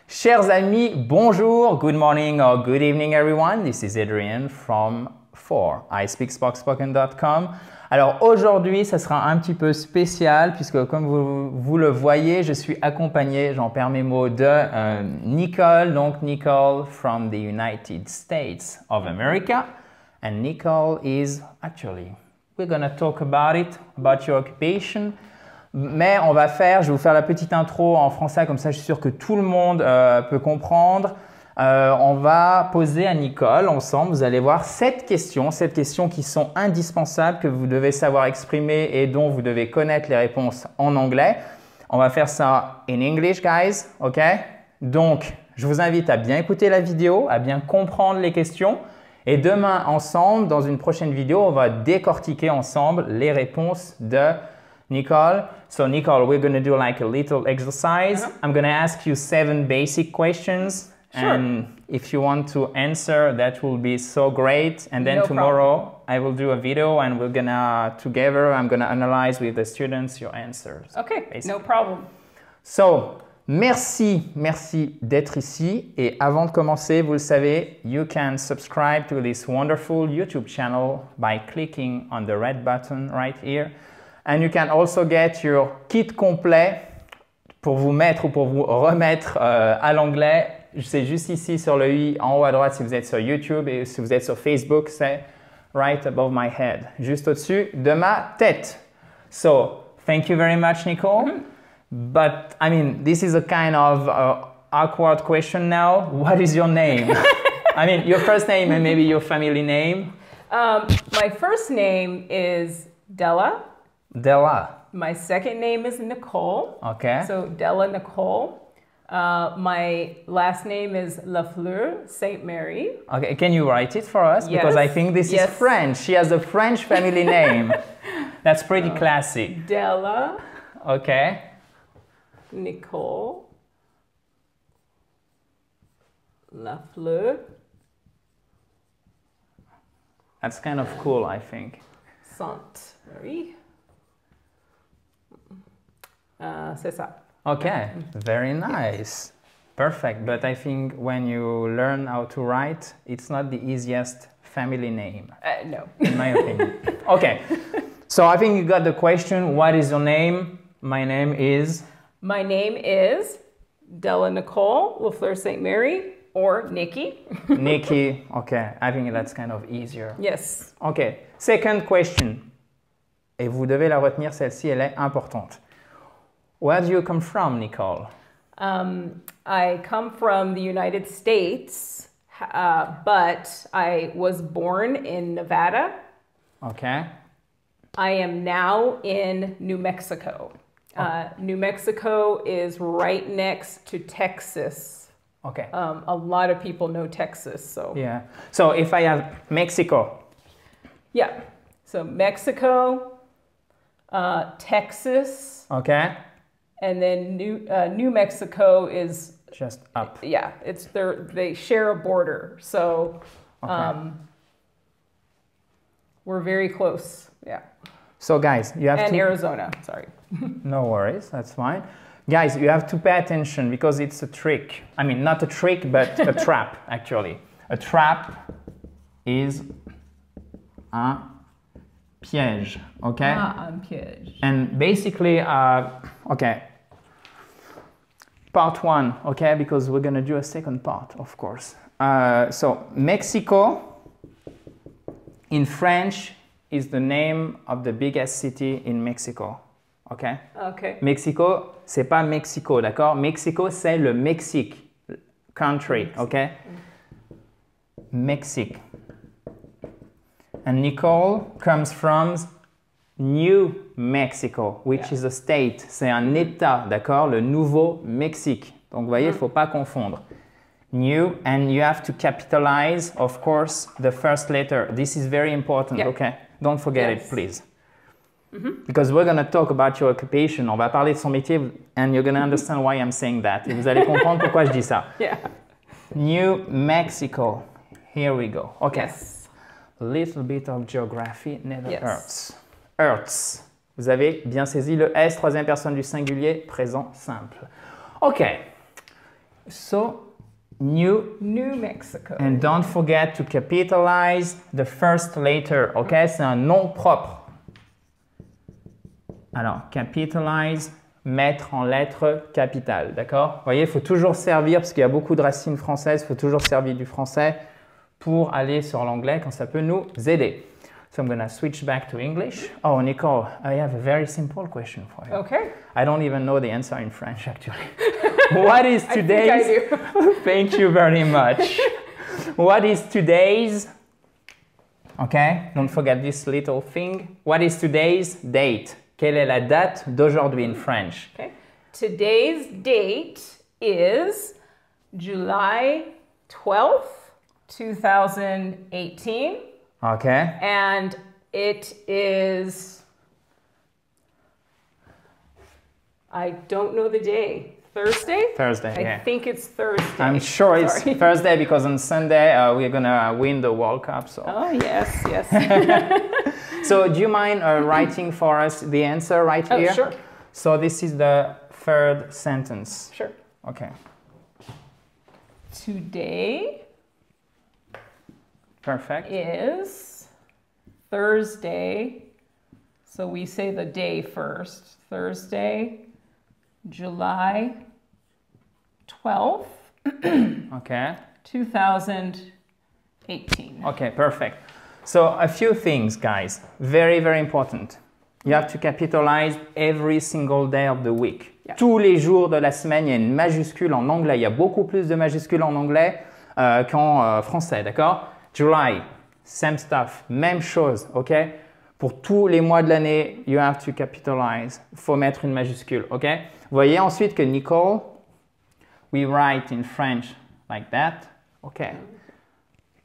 Chers amis, bonjour, good morning or good evening everyone. This is Adrian from ispeakspoken.com. Alors aujourd'hui, ça sera un petit peu spécial puisque comme vous le voyez, je suis accompagné, j'en perds mes mots, de Nicole. Donc Nicole from the United States of America. And Nicole is actually, we're going to talk about it, about your occupation. Mais je vais vous faire la petite intro en français, comme ça je suis sûr que tout le monde peut comprendre. On va poser à Nicole ensemble, vous allez voir 7 questions qui sont indispensables, que vous devez savoir exprimer et dont vous devez connaître les réponses en anglais. On va faire ça in English, guys, ok? Donc, je vous invite à bien écouter la vidéo, à bien comprendre les questions. Et demain, ensemble, dans une prochaine vidéo, on va décortiquer ensemble les réponses de Nicole. So, Nicole, we're going to do like a little exercise. I'm going to ask you 7 basic questions. Sure. And if you want to answer, that will be so great. And then tomorrow I will do a video and we're gonna I'm gonna analyze with the students your answers. Okay, basically. No problem. So, merci d'être ici. Et avant de commencer, vous le savez, you can subscribe to this wonderful YouTube channel by clicking on the red button right here. And you can also get your kit complet pour vous mettre ou pour vous remettre à l'anglais. C'est juste ici sur le i en haut à droite si vous êtes sur YouTube et si vous êtes sur Facebook, c'est right above my head, juste au-dessus de ma tête. So, thank you very much, Nicole. But, I mean, this is a kind of awkward question now. What is your name? I mean, your first name and maybe your family name. My first name is Della. Della. My second name is Nicole. Okay. So, Della Nicole. My last name is Lafleur Saint Mary. Okay, can you write it for us? Yes. Because I think this is French. She has a French family name. That's pretty classy. Della. Okay. Nicole. Lafleur. That's kind of cool, I think. Saint Mary. C'est ça. Okay, very nice. Perfect, but I think when you learn how to write, it's not the easiest family name. No. In my opinion. Okay, so I think you got the question. What is your name? My name is? My name is Della Nicole Lafleur Saint Mary, or Nikki. Nikki, okay, I think that's kind of easier. Yes. Okay, second question. Et vous devez la retenir, celle-ci, elle est importante. Where do you come from, Nicole? I come from the United States, but I was born in Nevada. Okay. I am now in New Mexico. New Mexico is right next to Texas. Okay. A lot of people know Texas, so. Yeah. So if I have Mexico. Yeah. So Mexico, Texas. Okay. And then New Mexico is just up. Yeah, it's they share a border, so we're very close. Yeah. So guys, you have and Arizona. Sorry. No worries, that's fine. Guys, you have to pay attention because it's a trick. I mean, not a trick, but a trap actually. A trap is un piège. Okay. Un piège. And basically, okay. Part 1, okay, because we're going to do a second part, of course. So, Mexico, in French, is the name of the biggest city in Mexico, okay? Okay. Mexico, c'est pas Mexico, d'accord? Mexico, c'est le Mexique, country, okay? Mexique. And Nicole comes from New Mexico, which is a state. C'est un État, d'accord? Le Nouveau-Mexique. Donc, vous voyez, il ne faut pas confondre. New, and you have to capitalize, of course, the first letter. This is very important, okay? Don't forget it, please. Because we're going to talk about your occupation. On va parler de son métier, and you're going to understand why I'm saying that. Et vous allez comprendre pourquoi je dis ça. Yeah. New Mexico. Here we go. Okay. Yes. A little bit of geography never hurts. Hurts. Vous avez bien saisi le S, troisième personne du singulier, présent simple. OK. So, New Mexico. And don't forget to capitalize the first letter, ok? C'est un nom propre. Alors, capitalize, mettre en lettres capitales, d'accord? Vous voyez, il faut toujours servir, parce qu'il y a beaucoup de racines françaises, il faut toujours servir du français pour aller sur l'anglais quand ça peut nous aider. So I'm going to switch back to English. Oh, Nicole, I have a very simple question for you. Okay. I don't even know the answer in French, actually. What is today's... I think I do. Thank you very much. What is today's... Okay, don't forget this little thing. What is today's date? Quelle est la date d'aujourd'hui in French? Okay. Today's date is July 12th, 2018. Okay. And it is, I don't know the day. Thursday? Thursday, I think it's Thursday. I'm sure it's Thursday because on Sunday we're going to win the World Cup. So. Oh, yes, yes. So do you mind writing for us the answer right here? Oh, sure. So this is the third sentence. Sure. Okay. Today Perfect. is Thursday. So we say the day first. Thursday, July 12th, Okay. 2018. Okay, perfect. So a few things, guys. Very, very important. You have to capitalize every single day of the week. Yeah. Tous les jours de la semaine, il y a une majuscule en anglais. Il y a beaucoup plus de majuscules en anglais qu'en français, d'accord? July, same stuff, même chose, ok? Pour tous les mois de l'année, you have to capitalize. Il faut mettre une majuscule, ok? Vous voyez ensuite que Nicole, we write in French like that, ok?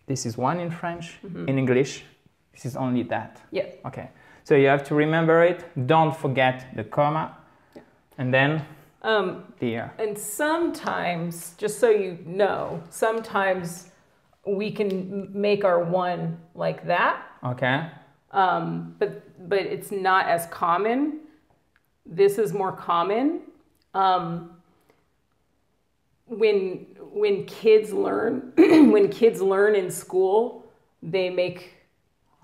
This is one in French. In English, this is only that. Yeah. Okay. So you have to remember it. Don't forget the comma. Yeah. And then the year. And sometimes, just so you know, sometimes we can make our one like that. Okay. But it's not as common. This is more common. When kids learn, when kids learn in school, they make.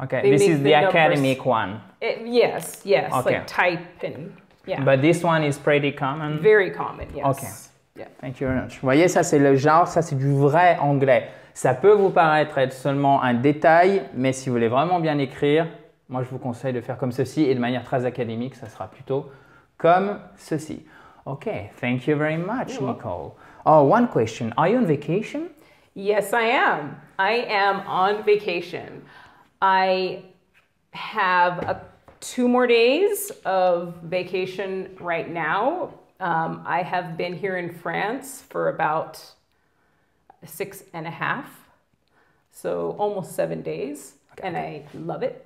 Okay, they this make is the academic one. Yes, yes, Okay. like type and yeah. But this one is pretty common. Very common, yes. Okay. Yeah. Thank you very much. Vous voyez, ça c'est le genre, ça c'est du vrai anglais. Ça peut vous paraître être seulement un détail, mais si vous voulez vraiment bien écrire, moi je vous conseille de faire comme ceci et de manière très académique, ça sera plutôt comme ceci. Okay, thank you very much, Nicole. Oh, one question. Are you on vacation? Yes, I am. I am on vacation. I have 2 more days of vacation right now. I have been here in France for about 6.5, so almost 7 days, and I love it.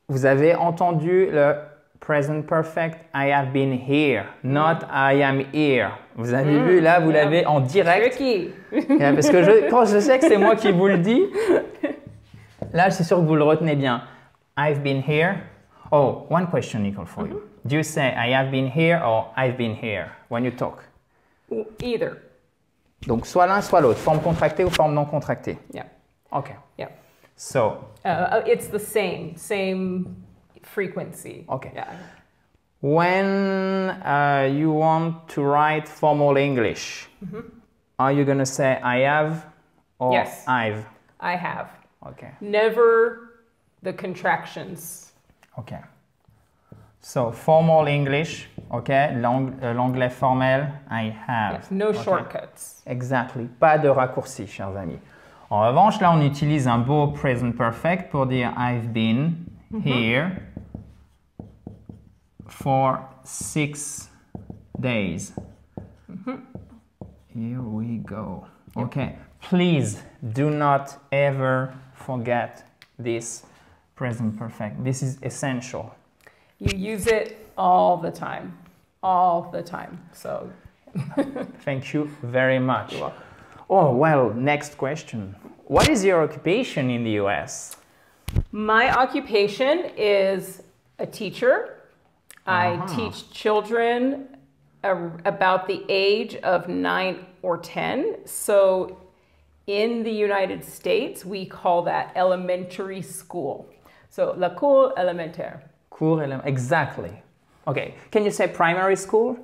Vous avez entendu le present perfect, I have been here, not I am here. Vous avez vu là, vous l'avez en direct. Tricky. Yeah, parce que quand je sais que c'est moi qui vous le dis, là, je suis sûr que vous le retenez bien. I've been here. Oh, one question, Nicole, for you. Do you say I have been here or I've been here when you talk? Either. Donc, soit l'un, soit l'autre. Forme contractée ou forme non contractée. Yeah. Okay. Yeah. So. It's the same frequency. Okay. Yeah. When you want to write formal English, are you going to say I have or Yes. I've? I have. Okay. Never the contractions. Okay. So formal English, okay, l'anglais formel, I have. Yes, no shortcuts. Exactly. Pas de raccourci, chers amis. En revanche, là, on utilise un beau present perfect pour dire I've been here for 6 days. Here we go. Okay. Please do not ever forget this present perfect. This is essential. You use it all the time. All the time. So Thank you very much. You're welcome. Oh, well, next question. What is your occupation in the US? my occupation is a teacher. I teach children about the age of 9 or 10. So in the United States, we call that elementary school. So la cour élémentaire. Cours élémentaire. Exactly. Okay. Can you say primary school?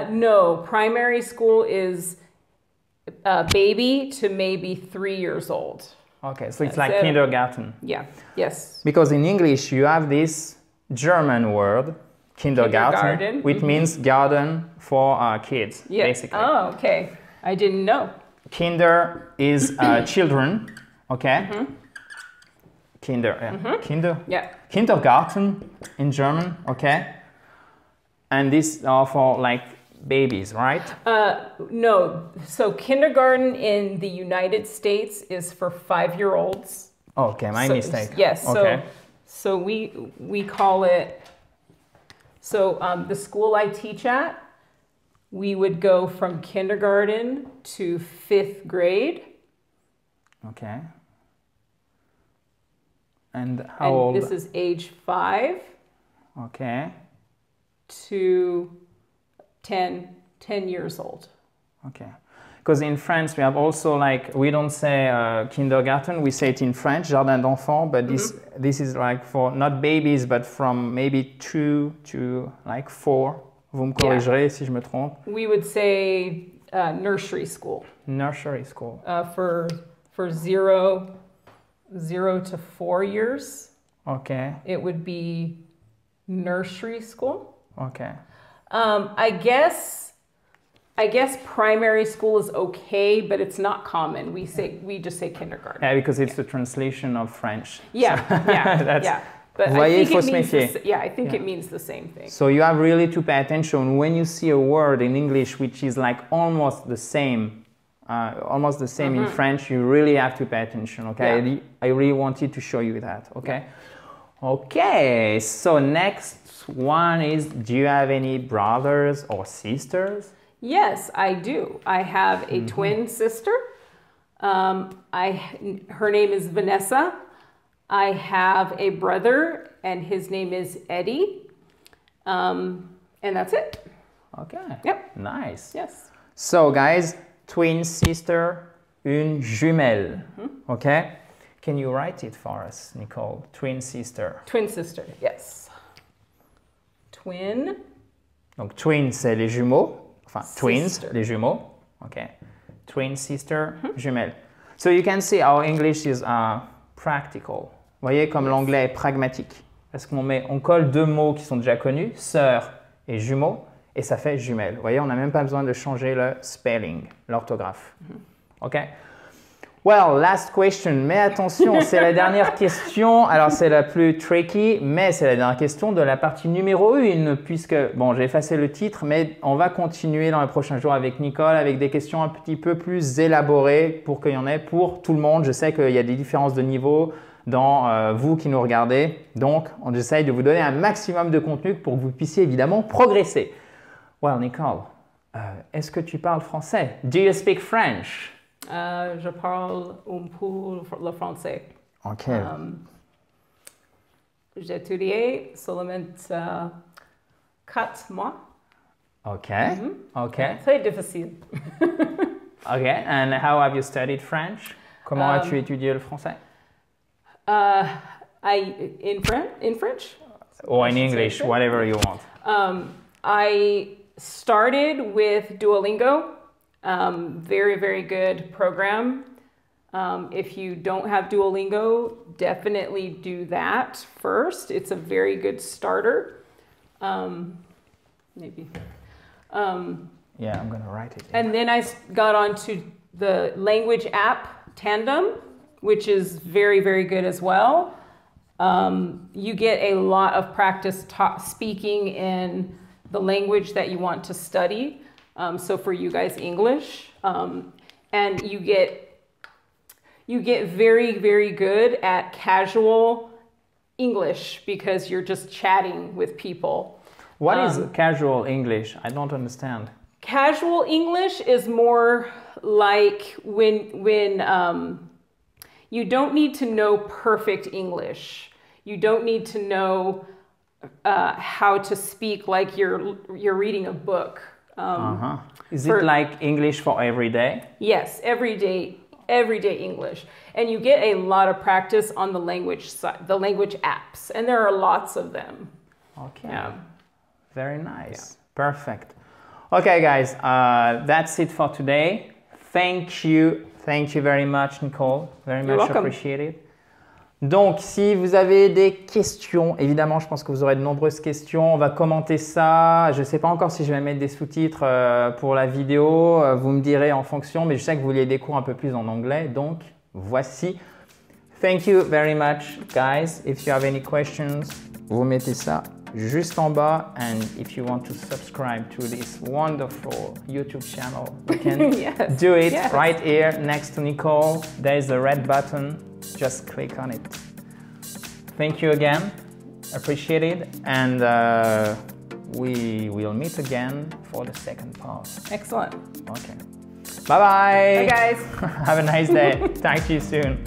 No, primary school is baby to maybe 3 years old. Okay, so it's like kindergarten. Yeah, yes. Because in English you have this German word, kindergarten, which means garden for kids, basically. Oh, okay. I didn't know. Kinder is children, okay? Kinder. Yeah. Kindergarten in German, okay? And these are for like babies, right? No. So kindergarten in the United States is for 5-year-olds. Okay, my mistake. Yes. Okay. So we call it. So the school I teach at, we would go from kindergarten to 5th grade. Okay. And how old? This is age 5. Okay. To 10 years old. Okay. Because in France, we have also like, we don't say kindergarten, we say it in French, jardin d'enfants, but this is like for not babies, but from maybe 2 to like 4. Vous me corrigerez si je me trompe. We would say nursery school. Nursery school. For 0 to 4 years. Okay. It would be nursery school. Okay. I guess primary school is okay, but it's not common. We just say kindergarten. Yeah, because it's the translation of French. Yeah, so yeah. But I think it means the same thing. So you have really to pay attention when you see a word in English which is like almost the same in French. You really have to pay attention. Okay, Yeah. I really wanted to show you that. Okay. Yeah. Okay. So next one is: do you have any brothers or sisters? Yes, I do. I have a twin sister. Her name is Vanessa. I have a brother, and his name is Eddie. And that's it. Okay. Yep. Nice. Yes. So guys, twin sister, une jumelle. Okay. Can you write it for us, Nicole? Twin sister. Twin sister, yes. Twin. Donc twin, c'est les jumeaux. Enfin, twins, Sister. les jumeaux. Okay. Twin sister, jumelle. So you can see our English is practical. Vous voyez comme l'anglais est pragmatique. Parce on colle 2 mots qui sont déjà connus, sœur et jumeau, et ça fait jumelle. Vous voyez, on n'a même pas besoin de changer le spelling, l'orthographe. OK? Well, last question. Mais attention, c'est la dernière question. Alors, c'est la plus tricky, mais c'est la dernière question de la partie numéro 1, puisque, bon, j'ai effacé le titre, mais on va continuer dans les prochains jours avec Nicole, avec des questions un petit peu plus élaborées pour qu'il y en ait pour tout le monde. Je sais qu'il y a des différences de niveau dans vous qui nous regardez. Donc, on essaye de vous donner un maximum de contenu pour que vous puissiez évidemment progresser. Well, Nicole, est-ce que tu parles français? Do you speak French? Je parle un peu le français. Ok. J'ai étudié seulement 4 mois. Ok. Ok. Très difficile. Ok. And how have you studied French? Comment as-tu étudié le français? In French? Or in English, whatever you want. I started with Duolingo. Very, very good program. If you don't have Duolingo, definitely do that first. It's a very good starter. Maybe. Yeah, I'm going to write it. And then I got onto the language app Tandem, which is very, very good as well. You get a lot of practice speaking in the language that you want to study. So for you guys, English, and you get very, very good at casual English because you're just chatting with people. What is casual English? I don't understand. Casual English is more like when you don't need to know perfect English. You don't need to know how to speak like you're reading a book. Is it like English for every day? Yes, everyday English. And you get a lot of practice on the language apps, and there are lots of them. Okay. Yeah. Very nice. Yeah. Perfect. Okay, guys, that's it for today. Thank you very much, Nicole. Very much appreciated. Donc, si vous avez des questions, évidemment, je pense que vous aurez de nombreuses questions. On va commenter ça. Je ne sais pas encore si je vais mettre des sous-titres pour la vidéo. Vous me direz en fonction, mais je sais que vous vouliez des cours un peu plus en anglais. Donc, voici. Thank you very much, guys. If you have any questions, vous mettez ça juste en bas. And if you want to subscribe to this wonderful YouTube channel, you can do it right here next to Nicole. There is the red button. Just click on it. Thank you again. Appreciate it. And we will meet again for the second part. Excellent. Okay. Bye-bye. Bye, guys. Have a nice day. Talk to you soon.